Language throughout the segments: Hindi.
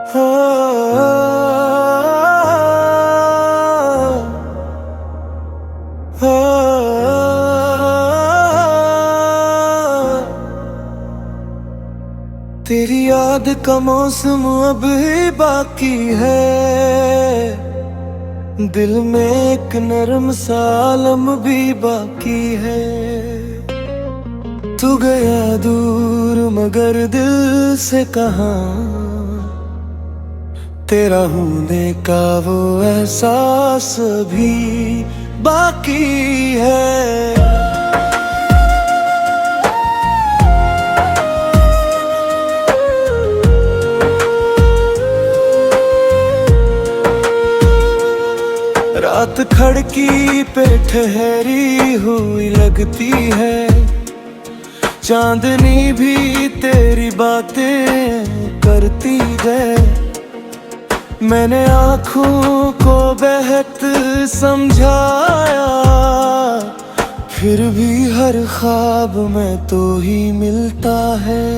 हाँ, तेरी याद का मौसम अब ही बाकी है, दिल में एक नरम सालम भी बाकी है। तू गया दूर मगर दिल से कहाँ, तेरा होने का वो एहसास भी बाकी है। रात खड़की पे ठहरी हुई लगती है, चांदनी भी तेरी बातें करती है। मैंने आँखों को बहत समझाया, फिर भी हर ख्वाब में तो ही मिलता है।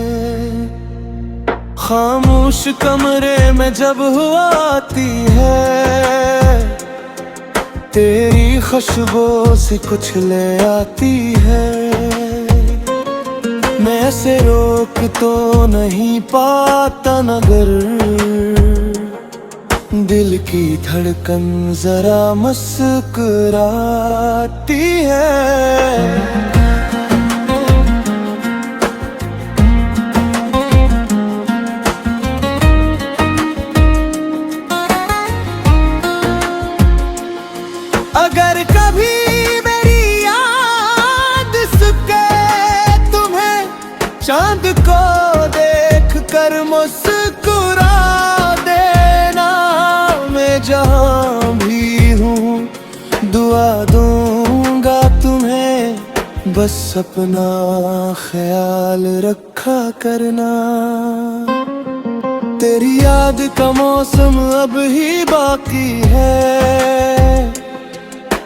खामोश कमरे में जब हुआ आती है, तेरी खुशबू से कुछ ले आती है। मैं ऐसे रोक तो नहीं पाता मगर दिल की धड़कन जरा मुस्कुराती है। अगर कभी मेरी याद सके तुम्हें, चांद को देख कर मुस्कुरा देना। मैं जहाँ भी हूँ दुआ दूंगा तुम्हें, बस अपना ख्याल रखा करना। तेरी याद का मौसम अब ही बाकी है,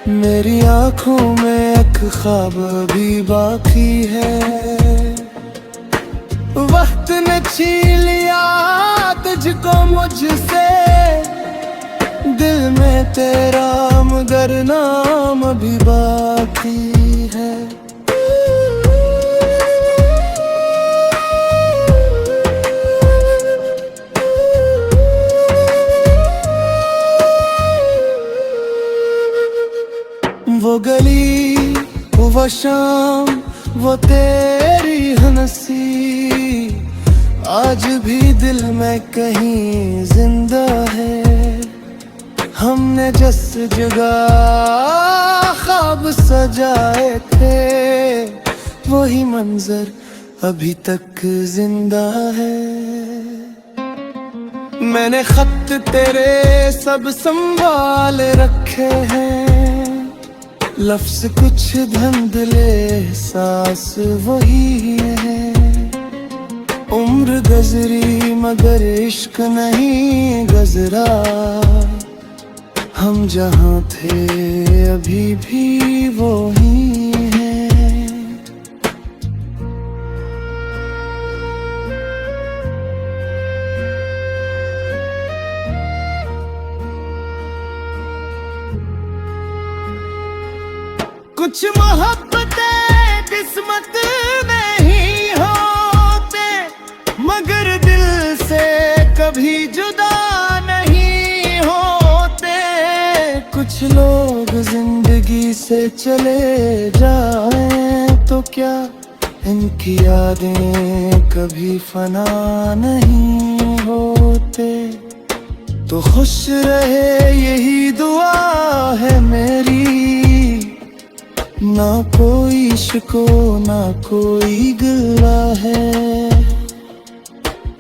मेरी आँखों में एक ख्वाब भी बाकी है। वक्त ने छीन लिया तुझको मुझसे, दिल में तेरा मगर नाम भी बाकी है। वो गली वो शाम वो तेरी हंसी, आज भी दिल में कहीं जिंदा है। हमने जिस जगह ख्वाब सजाए थे, वही मंजर अभी तक जिंदा है। मैंने खत तेरे सब संभाल रखे हैं, लफ्ज़ कुछ धुंधले एहसास वही है। उम्र गुज़री मगर इश्क नहीं गुज़रा, हम जहाँ थे अभी भी वो ही हैं। कुछ मोहब्बतें किस्मत में ही होते, मगर दिल से कभी जुदा नहीं होते। कुछ लोग जिंदगी से चले जाएं तो क्या, इनकी यादें कभी फना नहीं होते। तो खुश रहे यही दुआ है मेरी, ना कोई शिको ना कोई गिला है।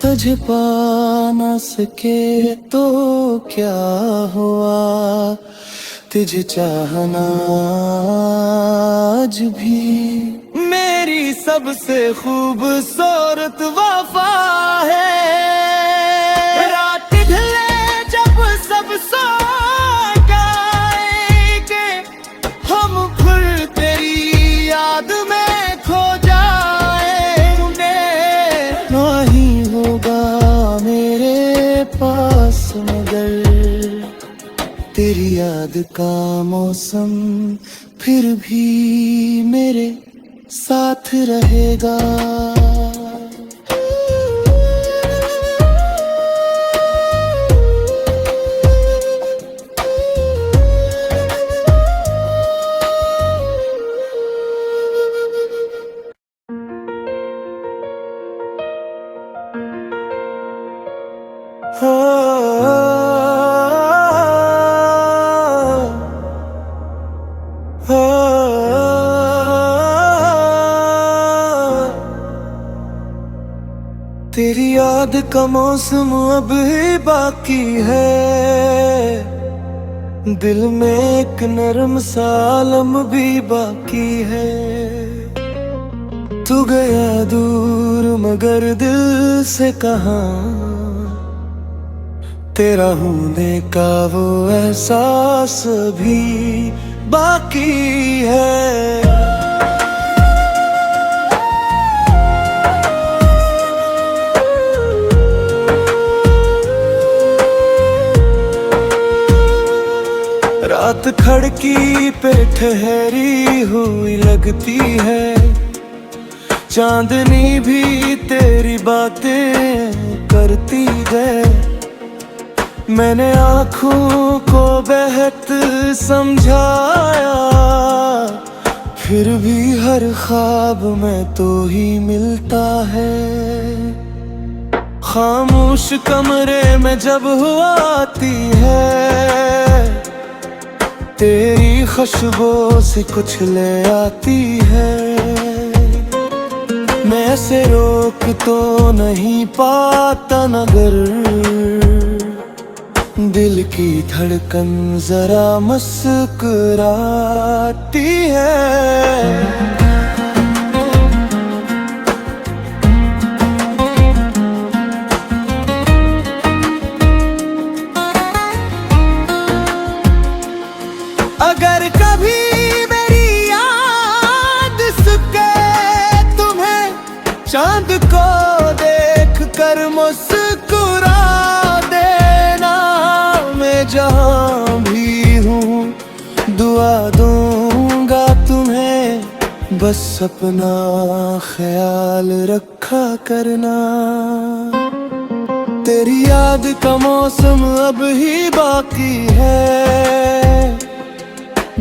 तुझे पा ना सके तो क्या हुआ, तुझे चाहना आज भी मेरी सबसे खूबसूरत वफा है। रात ढले जब सब सो जाएंगे, हम फिर तेरी याद में खो जाएंगे। नहीं होगा मेरे पास याद का मौसम फिर भी मेरे साथ रहेगा। तेरी याद का मौसम अब ही बाकी है, दिल में एक नरम सा आलम भी बाकी है। तू गया दूर मगर दिल से कहाँ, तेरा होने का वो एहसास भी बाकी है। रात खड़की पे ठहरी हुई लगती है, चांदनी भी तेरी बातें करती है। मैंने आँखों को बहत समझाया, फिर भी हर ख्वाब में तो ही मिलता है। खामोश कमरे में जब हुआ आती है, तेरी खुशबू से कुछ ले आती है। मैं ऐसे रोक तो नहीं पाता मगर दिल की धड़कन जरा मुस्कुराती है। अगर कभी मेरी याद सके तुम्हें, चांद को देख कर मुस्कुरा देना। मैं जहाँ भी हूँ दुआ दूंगा तुम्हें, बस अपना ख्याल रखा करना। तेरी याद का मौसम अब ही बाकी है,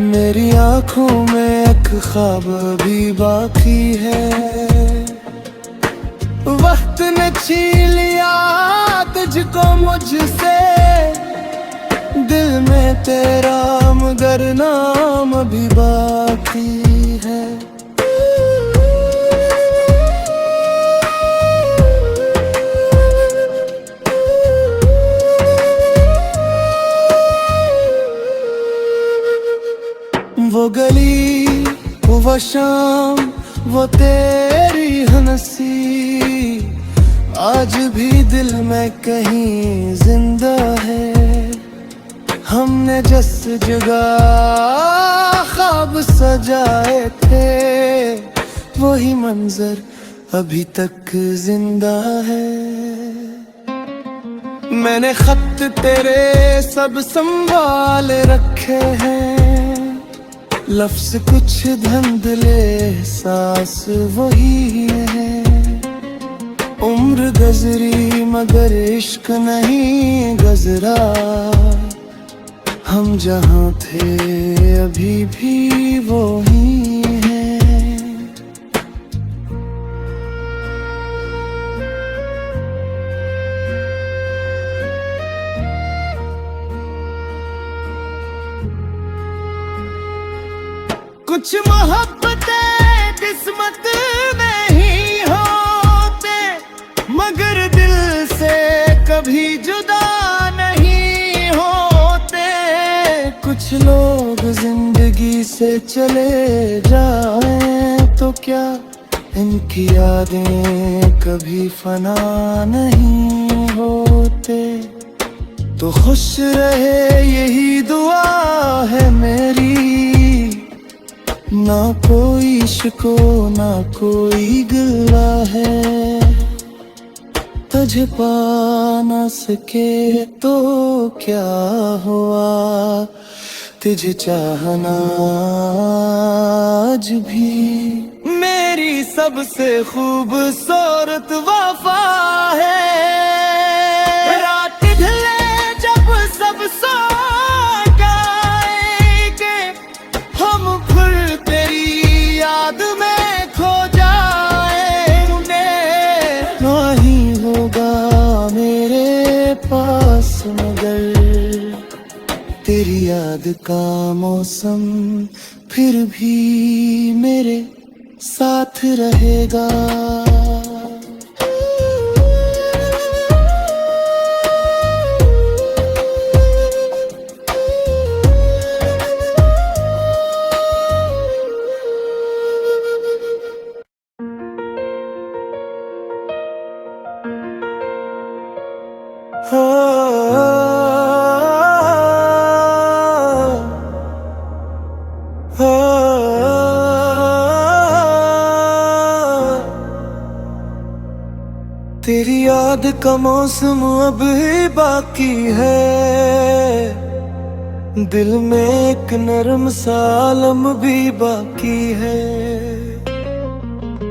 मेरी आँखों में एक ख्वाब भी बाकी है। वक्त ने छीन लिया तुझको मुझसे, दिल में तेरा मगर नाम भी बाकी है। वो गली वो शाम वो तेरी हंसी, आज भी दिल में कहीं जिंदा है। हमने जिस जगह ख्वाब सजाए थे, वही मंजर अभी तक जिंदा है। मैंने खत तेरे सब संभाल रखे हैं, लफ्ज़ कुछ धुंधले सांस वही है। उम्र गुज़री मगर इश्क नहीं गुज़रा, हम जहाँ थे अभी भी वो ही हैं। कुछ मोहब्बतें किस्मत में ही होते, मगर दिल से कभी जुदा नहीं होते। कुछ लोग जिंदगी से चले जाएं तो क्या, इनकी यादें कभी फना नहीं होते। तो खुश रहे यही दुआ है मेरी, ना कोई शिको ना कोई गिला है। तुझे पा ना सके तो क्या हुआ, तुझे चाहना आज भी मेरी सबसे खूबसूरत वफा है। रात ढले जब सब सो जाएंगे, हम फिर तेरी याद में खो जाएंगे। नहीं होगा मेरे पास मगर तेरी याद का मौसम फिर भी मेरे साथ रहेगा। तेरी याद का मौसम अब ही बाकी है, दिल में एक नरम सा आलम भी बाकी है।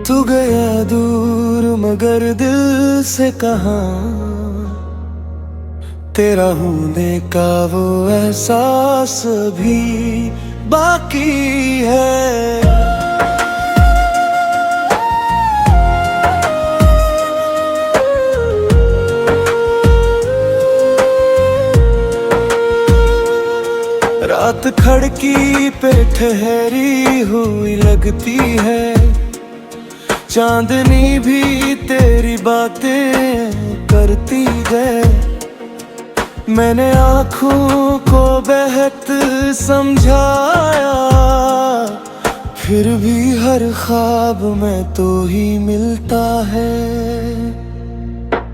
तू गया दूर मगर दिल से कहाँ, तेरा होने का वो एहसास भी बाकी है। रात खड़की पे ठहरी हुई लगती है, चांदनी भी तेरी बातें करती है। मैंने आँखों को बहत समझाया, फिर भी हर ख्वाब में तो ही मिलता है।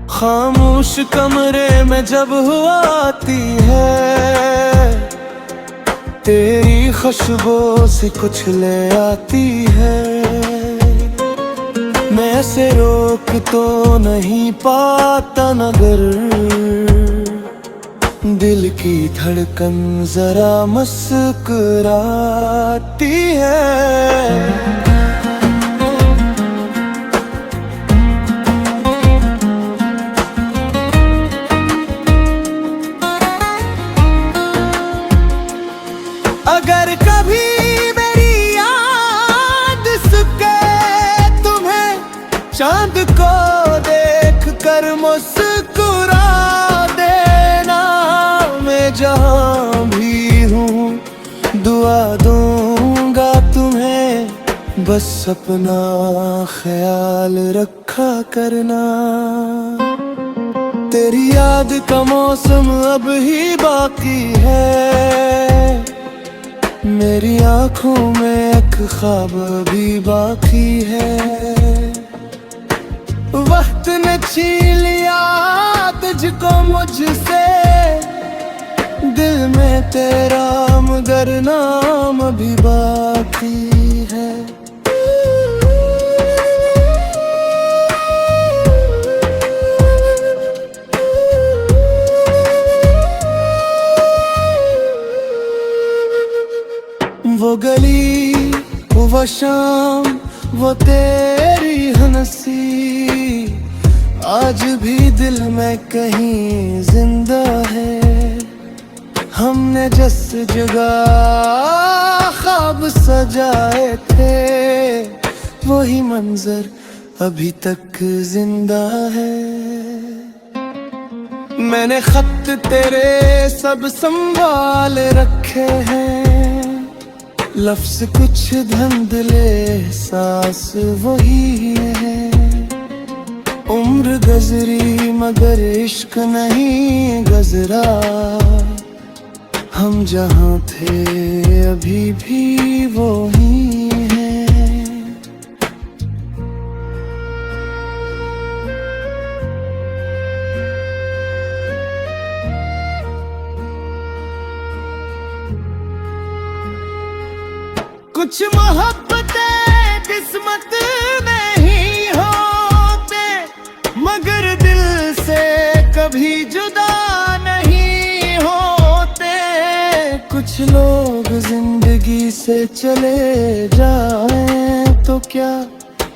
खामोश कमरे में जब हुआ आती है, तेरी खुशबू से कुछ ले आती है। मैं ऐसे रोक तो नहीं पाता मगर दिल की धड़कन जरा मुस्कुराती है। अगर कभी मेरी याद सके तुम्हें, चांद को देख कर मुस्कुरा देना। मैं जहाँ भी हूँ दुआ दूंगा तुम्हें, बस अपना ख्याल रखा करना। तेरी याद का मौसम अब ही बाकी है, मेरी आँखों में एक ख्वाब भी बाकी है। वक्त ने छीन लिया तुझको मुझसे, दिल में तेरा मगर नाम भी बाकी है। वो गली वो शाम वो तेरी हंसी, आज भी दिल में कहीं जिंदा है। हमने जिस जगह ख्वाब सजाए थे, वही मंजर अभी तक जिंदा है। मैंने खत तेरे सब संभाल रखे हैं, लफ्ज़ कुछ धुंधले सांस वही है। उम्र गुज़री मगर इश्क नहीं गुज़रा, हम जहाँ थे अभी भी वो ही हैं। कुछ मोहब्बतें किस्मत में ही होते, मगर दिल से कभी जुदा नहीं होते। कुछ लोग से चले जाएं तो क्या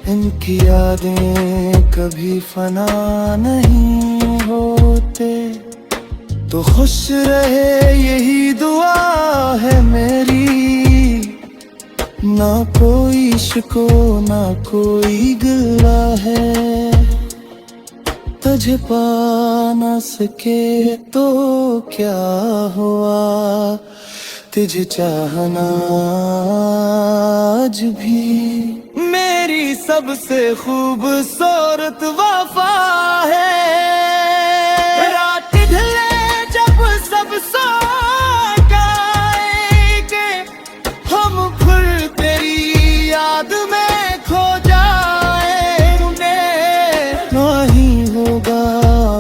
इनकी यादें कभी फना नहीं होते। तो खुश रहे यही दुआ है मेरी, ना कोई शिको ना कोई गिला है। तुझे पा ना सके तो क्या हुआ, तुझे चाहना आज भी मेरी सबसे खूबसूरत वफा है। रात ढले जब सब सो जाएंगे, हम फिर तेरी याद में खो जाएंगे। नहीं होगा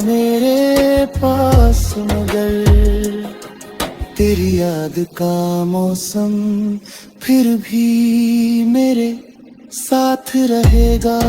मेरे पास मगर तेरी याद का मौसम फिर भी मेरे साथ रहेगा।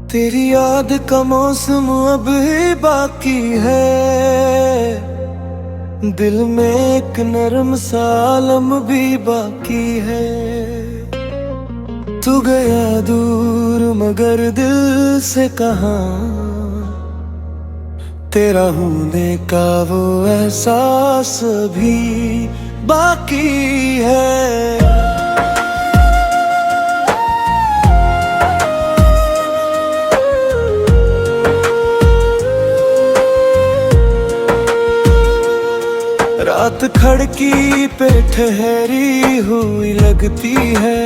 तेरी याद का मौसम अब ही बाकी है, दिल में एक नरम सालम भी बाकी है। तू गया दूर मगर दिल से कहाँ, तेरा होने का वो एहसास भी बाकी है। रात खड़की पे ठहरी हुई लगती है,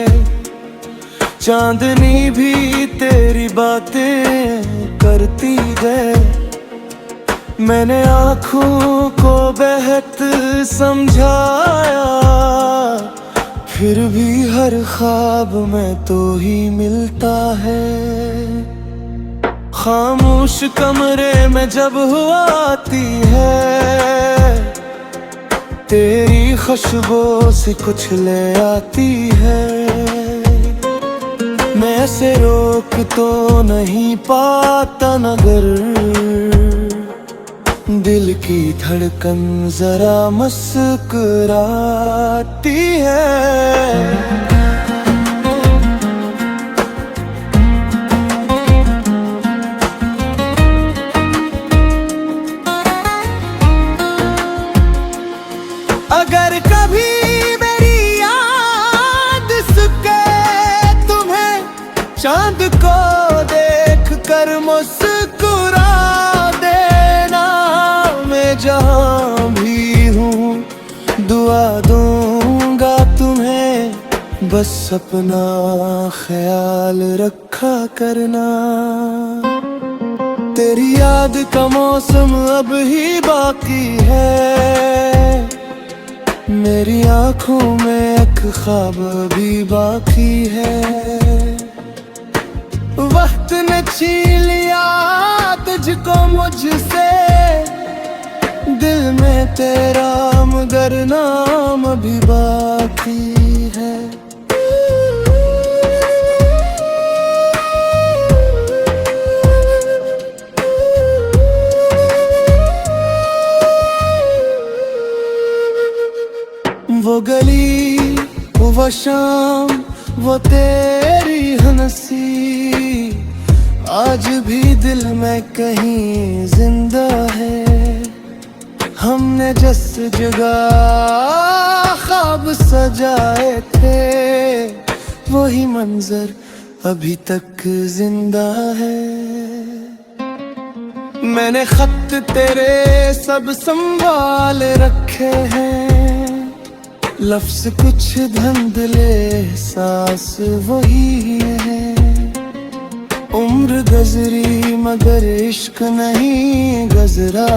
चांदनी भी तेरी बातें करती है। मैंने आँखों को बहत समझाया, फिर भी हर ख्वाब में तो ही मिलता है। खामोश कमरे में जब हुआ आती है, तेरी खुशबू से कुछ ले आती है। मैं ऐसे रोक तो नहीं पाता मगर दिल की धड़कन जरा मुस्कुराती है। अगर कभी मेरी याद सके तुम्हें, चांद को देख कर मुस्कुरा देना। मैं जहाँ भी हूँ दुआ दूंगा तुम्हें, बस अपना ख्याल रखा करना। तेरी याद का मौसम अब ही बाकी है, मेरी आँखों में एक ख्वाब भी बाकी है। वक्त ने छीन लिया तुझको मुझसे, दिल में तेरा मगर नाम भी बाकी है। वो गली वो शाम वो तेरी हंसी, आज भी दिल में कहीं जिंदा है। हमने जिस जगह ख्वाब सजाए थे, वही मंजर अभी तक जिंदा है। मैंने खत तेरे सब संभाल रखे हैं, लफ्ज कुछ धुंधले सांस वही है। उम्र गुजरी मगर इश्क नहीं गुजरा,